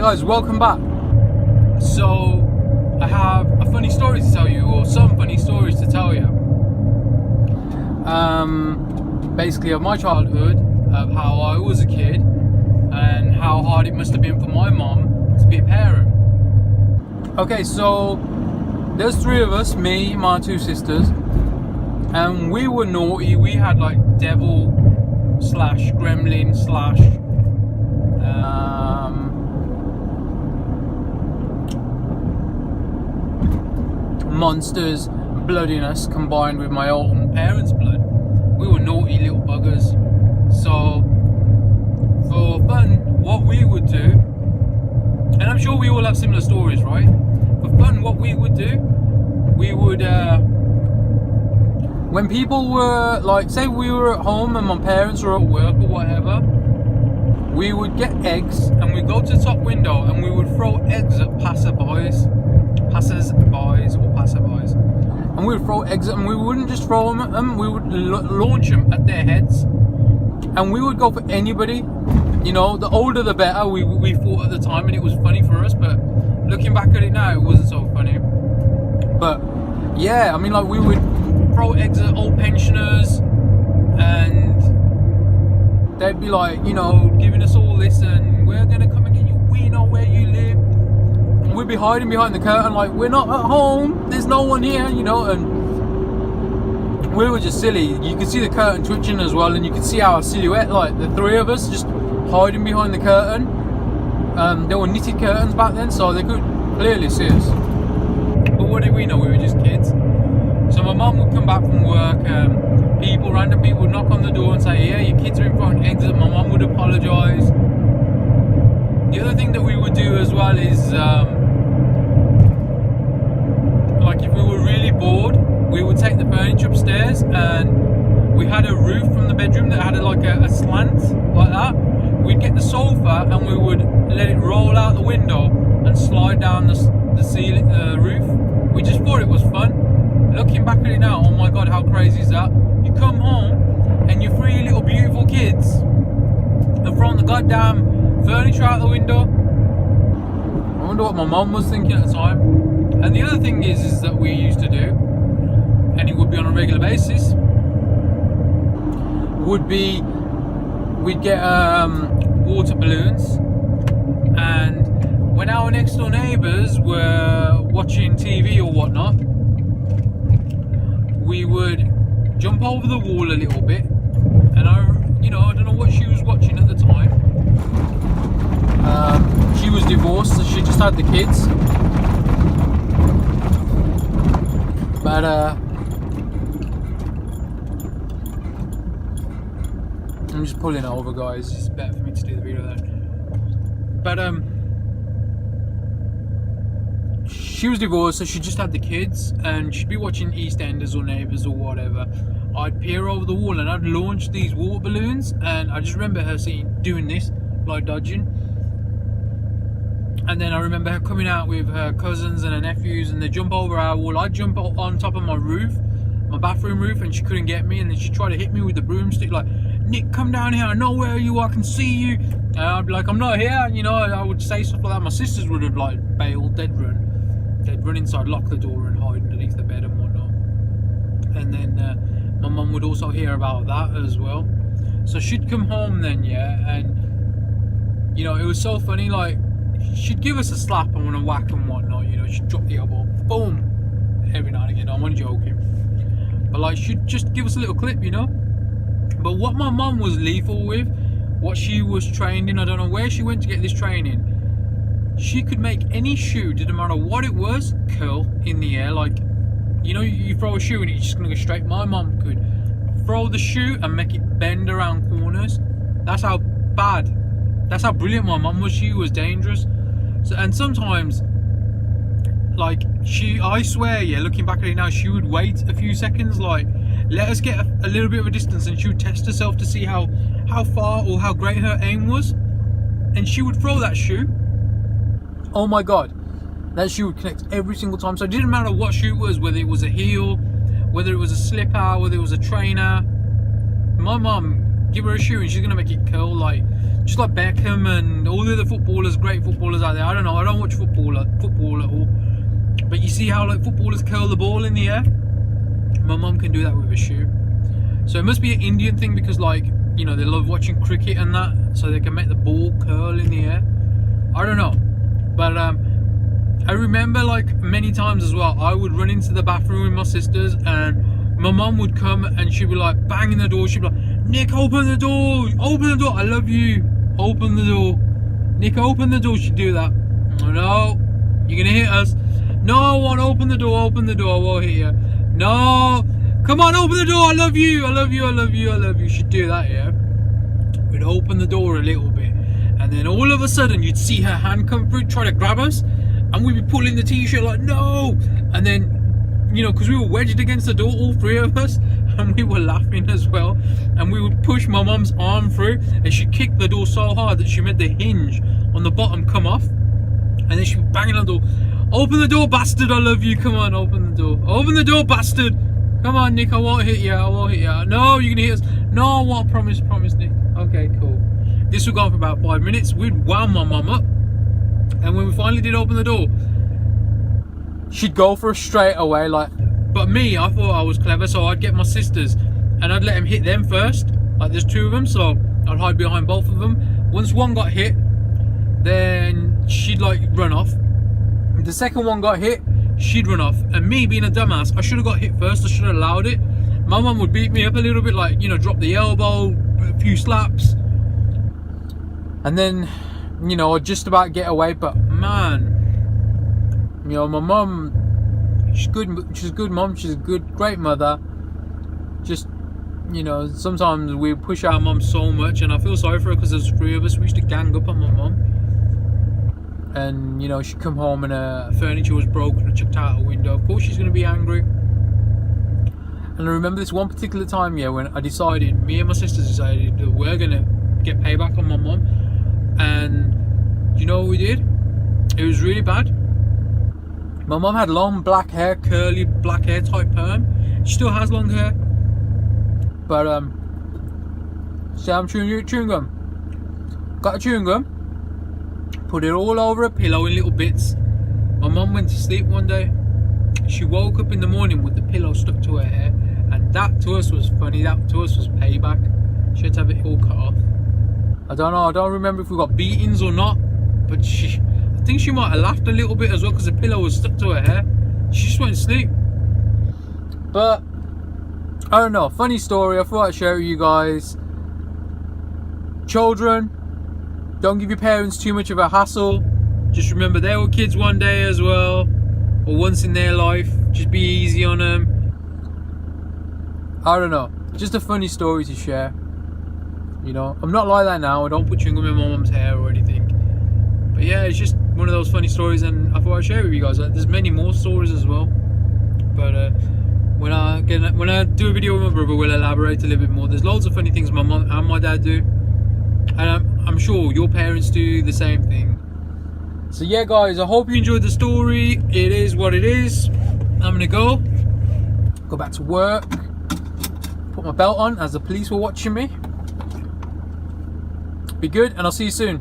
Hey guys, welcome back. So I have a funny story to tell you, or some funny stories to tell you. Basically of my childhood, of how I was a kid and how hard it must have been for my mom to be a parent. Okay, so there's three of us, me, my two sisters, and we were naughty. We had like devil slash gremlin slash monsters bloodiness combined with my own parents' blood. We were naughty little buggers. So for fun, what we would do, and I'm sure we all have similar stories, right? For fun, what we would do, we would when people were like, say we were at home and my parents were at work or whatever, we would get eggs and we'd go to the top window and we would throw eggs at passerbys, and we would throw eggs at them. We wouldn't just throw them at them, we would launch them at their heads, and we would go for anybody. You know, the older the better, we thought at the time, and it was funny for us, but looking back at it now, it wasn't so funny. But yeah, I mean, like, we would throw eggs at old pensioners, and they'd be like, you know, giving us all this, and we're gonna come and get you, we know where you live. And we'd be hiding behind the curtain like, we're not at home, there's no one here, you know. And we were just silly. You could see the curtain twitching as well, and you could see our silhouette, like the three of us just hiding behind the curtain. There were knitted curtains back then, so they could clearly see us. But what did we know? We were just kids. So my mum would come back from work, random people would knock on the door and say, yeah, your kids are in front, exit. My mum would apologise. The other thing that we would do as well is, like, if we were really bored, we would take the furniture upstairs, and we had a roof from the bedroom that had like a slant like that. We'd get the sofa and we would let it roll out the window and slide down the ceiling, the roof. We just thought it was fun. Looking back at it now, oh my god, how crazy is that? You come home and your three little beautiful kids have thrown the goddamn furniture out the window. I wonder what my mum was thinking at the time. And the other thing is that we used to do, and it would be on a regular basis, would be we'd get water balloons, and when our next door neighbours were watching TV or whatnot, we would jump over the wall a little bit, and I don't know what she was watching at the time. She was divorced, so she just had the kids. But I'm just pulling over, guys. It's better for me to do the video then. But she was divorced, so she just had the kids, and she'd be watching EastEnders or Neighbours or whatever. I'd peer over the wall and I'd launch these water balloons, and I just remember her doing this, like dodging. And then I remember her coming out with her cousins and her nephews, and they jump over our wall. I'd jump on top of my roof, my bathroom roof, and she couldn't get me, and then she'd try to hit me with the broomstick, like, Nick, come down here, I know where you are, I can see you. And I'd be like, I'm not here, you know. I would say stuff like that. My sisters would have like bailed, they'd run inside, lock the door and hide underneath the bed and whatnot. And then my mum would also hear about that as well. So she'd come home then, yeah, and you know, it was so funny, like, she'd give us a slap and a whack and whatnot, you know. She'd drop the elbow, boom, every now and again. I'm only joking, but like, she'd just give us a little clip, you know. But what my mum was lethal with, what she was trained in, I don't know where she went to get this training. She could make any shoe, didn't matter what it was, curl in the air. Like, you know, you throw a shoe and it's just gonna go straight. My mum could throw the shoe and make it bend around corners. That's how brilliant my mum was. She was dangerous. So, and sometimes, like, I swear, yeah, looking back at it now, she would wait a few seconds, like, let us get a little bit of a distance, and she would test herself to see how far or how great her aim was, and she would throw that shoe. Oh my god, that shoe would connect every single time. So it didn't matter what shoe it was, whether it was a heel, whether it was a slipper, whether it was a trainer. My mum, give her a shoe and she's gonna make it curl. Like, just like Beckham and all the other footballers, great footballers out there. I don't know, I don't watch football at all, but you see how like footballers curl the ball in the air? My mum can do that with a shoe. So it must be an Indian thing, because like, you know, they love watching cricket and that, so they can make the ball curl in the air. I don't know, but I remember like many times as well, I would run into the bathroom with my sisters, and my mum would come and she'd be like banging the door. She'd be like, Nick, open the door, I love you, open the door, Nick, open the door. She'd do that. No, you're gonna hit us. No, I won't. Open the door, I won't hit you. No, come on, open the door, I love you. She'd do that, yeah. We'd open the door a little bit, and then all of a sudden you'd see her hand come through, try to grab us, and we'd be pulling the t-shirt like, no. And then, you know, because we were wedged against the door, all three of us, and we were laughing as well, and we would push my mum's arm through, and she kicked the door so hard that she made the hinge on the bottom come off, and then she would bang on the door. Open the door, bastard, I love you. Come on, open the door. Open the door, bastard. Come on, Nick, I won't hit you. No, you're gonna hit us. No, I won't. Promise, Nick. Okay, cool. This would go on for about 5 minutes. We'd wound my mum up, and when we finally did open the door, she'd go for us straight away, like. But me, I thought I was clever, so I'd get my sisters and I'd let them hit them first. Like, there's two of them, so I'd hide behind both of them. Once one got hit, then she'd like run off. If the second one got hit, she'd run off. And me, being a dumbass, I should have got hit first. I should have allowed it. My mum would beat me up a little bit, like, you know, drop the elbow, a few slaps, and then, you know, I'd just about get away. But man, you know, my mum, she's good. She's a good mum. She's a great mother. Just, you know, sometimes we push our mum so much, and I feel sorry for her, because there's three of us. We used to gang up on my mum. And, you know, she'd come home and her furniture was broken and chucked out a window. Of course she's going to be angry. And I remember this one particular time, yeah, when I decided, me and my sisters decided that we're going to get payback on my mum. And you know what we did? It was really bad. My mum had long black hair, curly black hair type perm. She still has long hair. But, say I'm chewing gum. Got a chewing gum. Put it all over a pillow in little bits. My mum went to sleep one day. She woke up in the morning with the pillow stuck to her hair, and that to us was funny. That to us was payback. She had to have it all cut off. I don't know. I don't remember if we got beatings or not, but I think she might have laughed a little bit as well, because the pillow was stuck to her hair. She just went to sleep. But I don't know. Funny story. I thought I'd share it with you guys. Children, don't give your parents too much of a hassle. Just remember they were kids one day as well, or once in their life. Just be easy on them. I don't know. Just a funny story to share. You know, I'm not like that now. I don't put chewing gum in my mum's hair or anything. But yeah, it's just one of those funny stories, and I thought I'd share it with you guys. There's many more stories as well. But when I do a video with my brother, we'll elaborate a little bit more. There's loads of funny things my mum and my dad do. And I'm sure your parents do the same thing. So yeah, guys, I hope you enjoyed the story. It is what it is. I'm gonna go back to work, put my belt on as the police were watching me. Be good, and I'll see you soon.